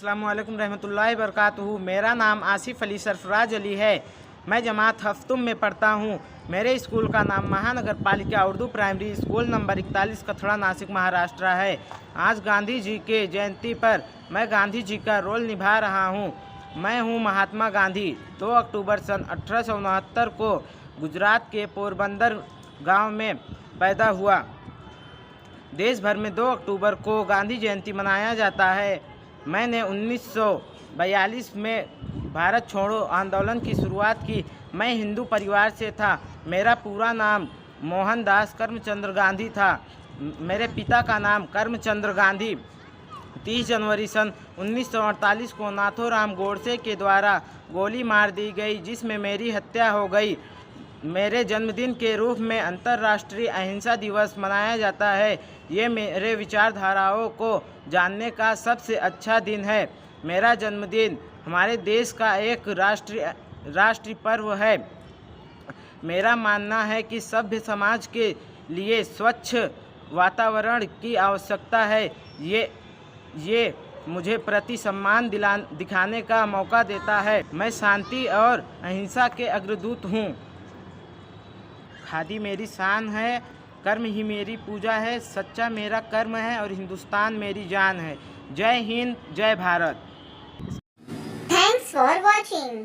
अस्सलामुअलैकुम रहमतुल्लाहि वबरकातुहू। मेरा नाम आसिफ अली सरफराज अली है। मैं जमात हफ्तुम में पढ़ता हूँ। मेरे स्कूल का नाम Mahanagar Palika Urdu primary school number 41 Kathada Nashik Maharashtra है। आज गांधी जी के जयंती पर मैं गांधी जी का रोल निभा रहा हूँ। मैं हूँ महात्मा गांधी। 2 अक्टूबर सन 1869 को गुजरात के पोरबंदर गांव में पैदा हुआ। देश भर में 2 अक्टूबर को गांधी जयंती मनाया जाता है। मैंने 1942 में भारत छोड़ो आंदोलन की शुरुआत की। मैं हिंदू परिवार से था। मेरा पूरा नाम मोहनदास करमचंद गांधी था। मेरे पिता का नाम करमचंद गांधी 30 जनवरी सन 1948 को नाथोराम गोडसे के द्वारा गोली मार दी गई, जिसमें मेरी हत्या हो गई। मेरे जन्मदिन के रूप में अंतर्राष्ट्रीय अहिंसा दिवस मनाया जाता है। ये मेरे विचारधाराओं को जानने का सबसे अच्छा दिन है। मेरा जन्मदिन हमारे देश का एक राष्ट्रीय पर्व है। मेरा मानना है कि सभ्य समाज के लिए स्वच्छ वातावरण की आवश्यकता है। ये मुझे प्रति सम्मान दिखाने का मौका देता है। मैं शांति और अहिंसा के अग्रदूत हूँ। खादी मेरी शान है, कर्म ही मेरी पूजा है, सच्चा मेरा कर्म है और हिंदुस्तान मेरी जान है। जय हिंद, जय भारत। Thanks for watching.